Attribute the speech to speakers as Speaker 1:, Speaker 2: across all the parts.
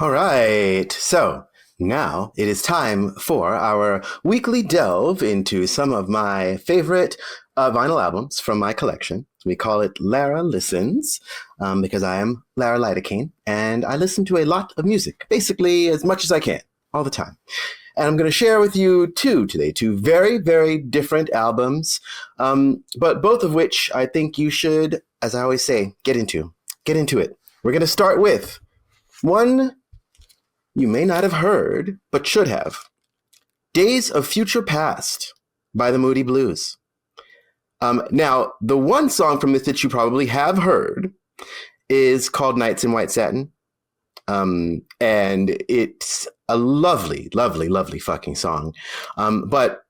Speaker 1: All right. So now it is time for our weekly delve into some of my favorite vinyl albums from my collection. We call it Lara Listens because I am Lara Lidocaine and I listen to a lot of music, basically as much as I can, all the time. And I'm going to share with you two today, two very, very different albums, but both of which I think you should, as I always say, get into. Get into it. We're going to start with one you may not have heard, but should have. Days of Future Past by the Moody Blues. Now, the one song from this that you probably have heard is called Nights in White Satin. And it's a lovely, lovely, lovely fucking song. But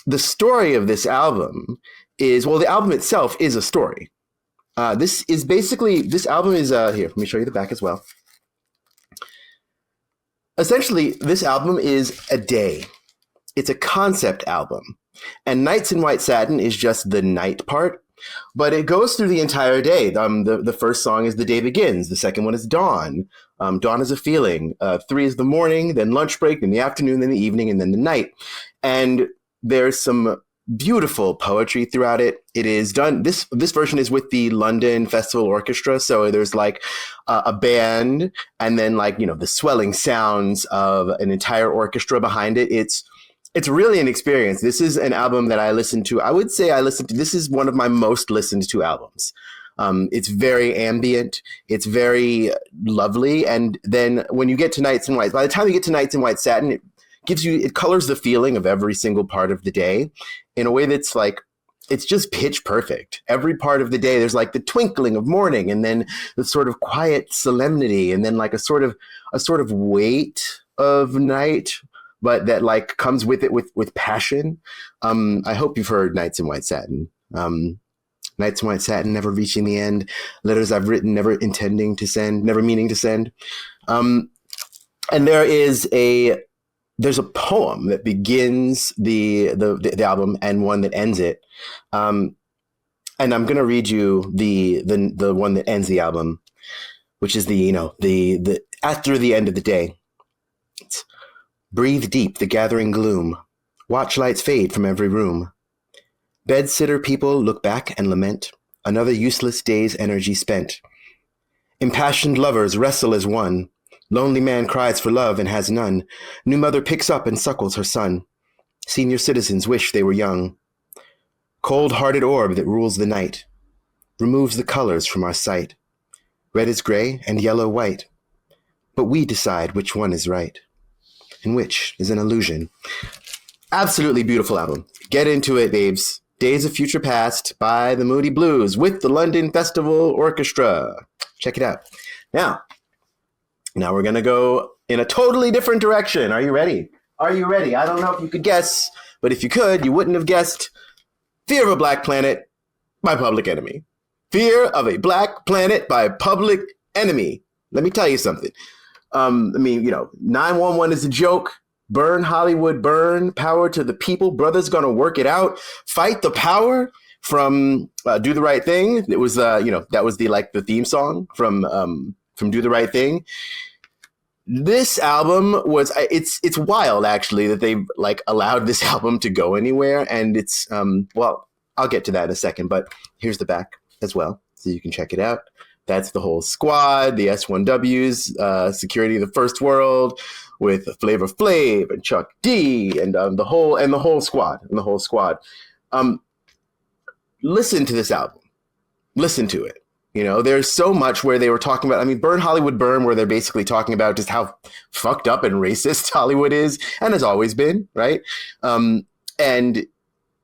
Speaker 1: the story of this album is, well, the album itself is a story. This album is, here, let me show you the back as well. Essentially, this album is a day. It's a concept album. And Nights in White Satin is just the night part, but it goes through the entire day. The first song is The Day Begins. The second one is Dawn. Dawn is a feeling. 3 is the morning, then lunch break, then the afternoon, then the evening, and then the night. And there's some beautiful poetry throughout it. It is done. This version is with the London Festival Orchestra. So there's like a band and then like, you know, the swelling sounds of an entire orchestra behind it. It's really an experience. This is an album that I listened to. I would say this is one of my most listened to albums. It's very ambient. It's very lovely. And then when you get to Nights in White, by the time you get to Nights in White Satin, it colors the feeling of every single part of the day in a way that's like, it's just pitch perfect. Every part of the day, there's like the twinkling of morning and then the sort of quiet solemnity and then like a sort of weight of night, but that like comes with it with passion. I hope you've heard Nights in White Satin. Nights in White Satin, never reaching the end. Letters I've written, never intending to send, never meaning to send. And there's a poem that begins the album and one that ends it. And I'm going to read you the one that ends the album, which is the after the end of the day. It's, breathe deep the gathering gloom. Watch lights fade from every room. Bed-sitter people look back and lament. Another useless day's energy spent. Impassioned lovers wrestle as one. Lonely man cries for love and has none. New mother picks up and suckles her son. Senior citizens wish they were young. Cold-hearted orb that rules the night. Removes the colors from our sight. Red is gray and yellow white. But we decide which one is right. And which is an illusion. Absolutely beautiful album. Get into it, babes. Days of Future Past by the Moody Blues with the London Festival Orchestra. Check it out. Now we're going to go in a totally different direction. Are you ready? Are you ready? I don't know if you could guess, but if you could, you wouldn't have guessed Fear of a Black Planet by Public Enemy. Fear of a Black Planet by Public Enemy. Let me tell you something. 911 is a joke. Burn Hollywood, burn. Power to the people. Brothers gonna work it out. Fight the power from Do the Right Thing. It was, that was the theme song from Do the Right Thing. This album was, it's wild actually that they like allowed this album to go anywhere. And it's, I'll get to that in a second, but here's the back as well. So you can check it out. That's the whole squad, the S1Ws, Security of the First World, with Flavor Flav and Chuck D and the whole squad. Listen to this album. Listen to it. You know, there's so much where they were talking about, Burn Hollywood Burn, where they're basically talking about just how fucked up and racist Hollywood is and has always been, right? And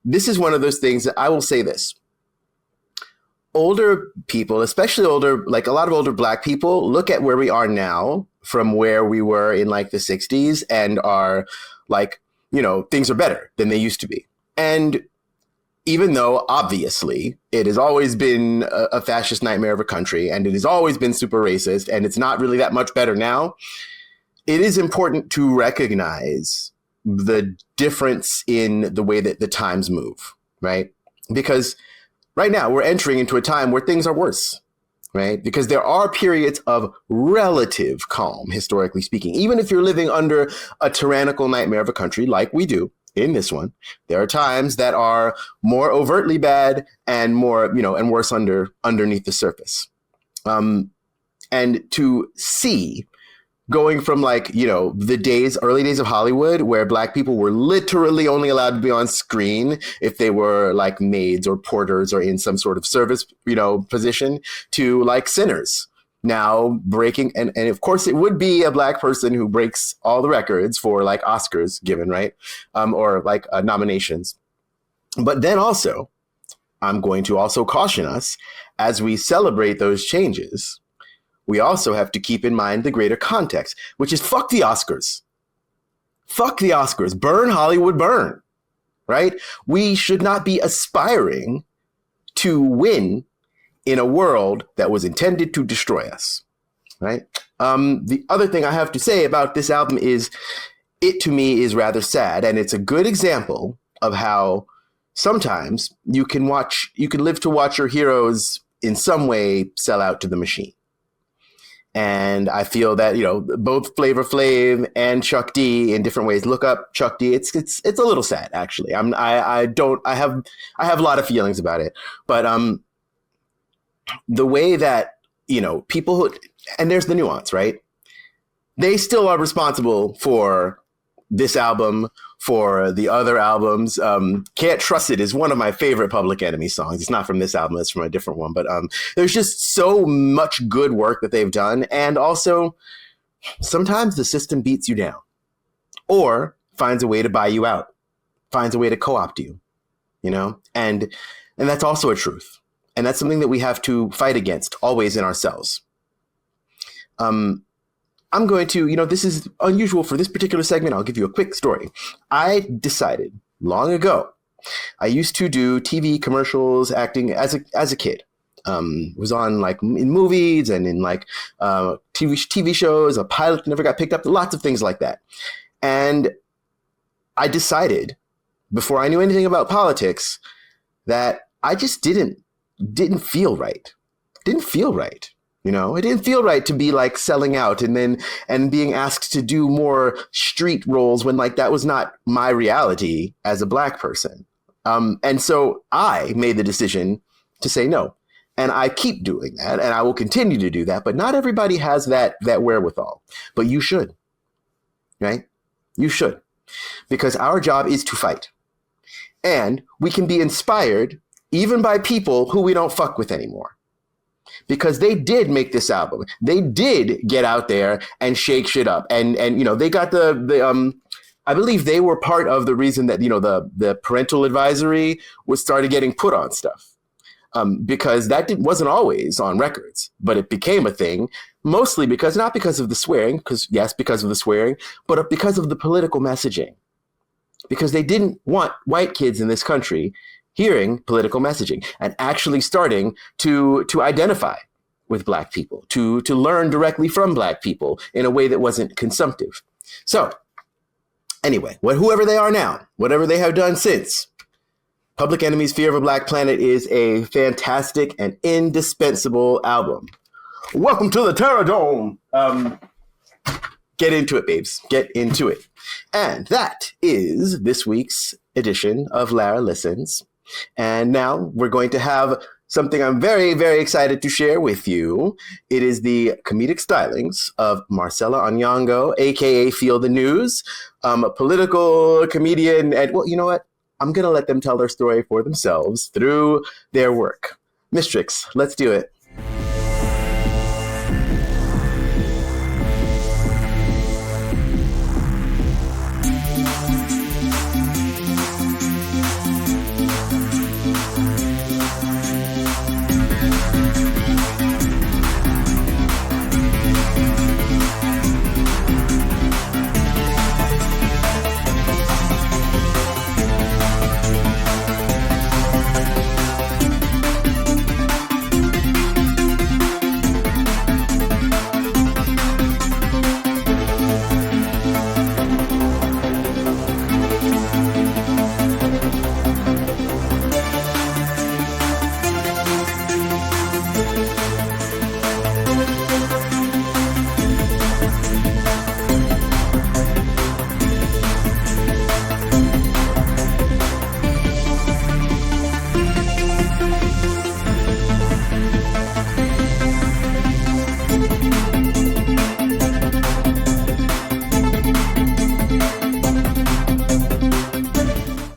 Speaker 1: this is one of those things that I will say this. Older people, especially a lot of older Black people, look at where we are now from where we were in like the 60s and are like, things are better than they used to be. And even though obviously it has always been a fascist nightmare of a country and it has always been super racist and it's not really that much better now, it is important to recognize the difference in the way that the times move, right? Because right now we're entering into a time where things are worse. right? Because there are periods of relative calm, historically speaking. Even if you're living under a tyrannical nightmare of a country like we do in this one, there are times that are more overtly bad and more, and worse underneath the surface. And to see going from the early days of Hollywood, where Black people were literally only allowed to be on screen if they were like maids or porters or in some sort of service, position, to like sinners now breaking. And of course it would be a Black person who breaks all the records for like Oscars given, right? Or like nominations. But then also, I'm going to also caution us as we celebrate those changes. We also have to keep in mind the greater context, which is fuck the Oscars. Fuck the Oscars. Burn Hollywood, burn, right? We should not be aspiring to win in a world that was intended to destroy us, right? The other thing I have to say about this album is it, to me, is rather sad. And it's a good example of how sometimes you can live to watch your heroes in some way sell out to the machine. And I feel that, both Flavor Flav and Chuck D in different ways. Look up Chuck D. It's a little sad, actually. I have a lot of feelings about it, but the way that, people who, and there's the nuance, right? They still are responsible for this album, for the other albums. Can't Trust It is one of my favorite Public Enemy songs. It's not from this album, it's from a different one. But there's just so much good work that they've done. And also, sometimes the system beats you down or finds a way to buy you out, finds a way to co-opt you, and that's also a truth. And that's something that we have to fight against always in ourselves. I'm going to, this is unusual for this particular segment. I'll give you a quick story. I decided long ago, I used to do TV commercials, acting as a kid. Was on like in movies and in like TV shows. A pilot never got picked up. Lots of things like that. And I decided before I knew anything about politics that I just didn't feel right. Didn't feel right. It didn't feel right to be like selling out and being asked to do more street roles when like that was not my reality as a Black person. And so I made the decision to say no. And I keep doing that and I will continue to do that. But not everybody has that wherewithal. But you should, right? You should. Because our job is to fight. And we can be inspired even by people who we don't fuck with anymore. Because they did make this album. They did get out there and shake shit up. And they got the I believe they were part of the reason that, the parental advisory started getting put on stuff. Because that wasn't always on records, but it became a thing, mostly not because of the swearing, because of the swearing, but because of the political messaging. Because they didn't want white kids in this country hearing political messaging and actually starting to identify with Black people, to learn directly from Black people in a way that wasn't consumptive. So anyway, whoever they are now, whatever they have done since, Public Enemy's Fear of a Black Planet is a fantastic and indispensable album. Welcome to the Terror Dome. Get into it, babes. Get into it. And that is this week's edition of Lara Listens. And now we're going to have something I'm very, very excited to share with you. It is the comedic stylings of Marcella Onyango, a.k.a. Feel the News, a political comedian. And, well, you know what? I'm going to let them tell their story for themselves through their work. Mistrix, let's do it.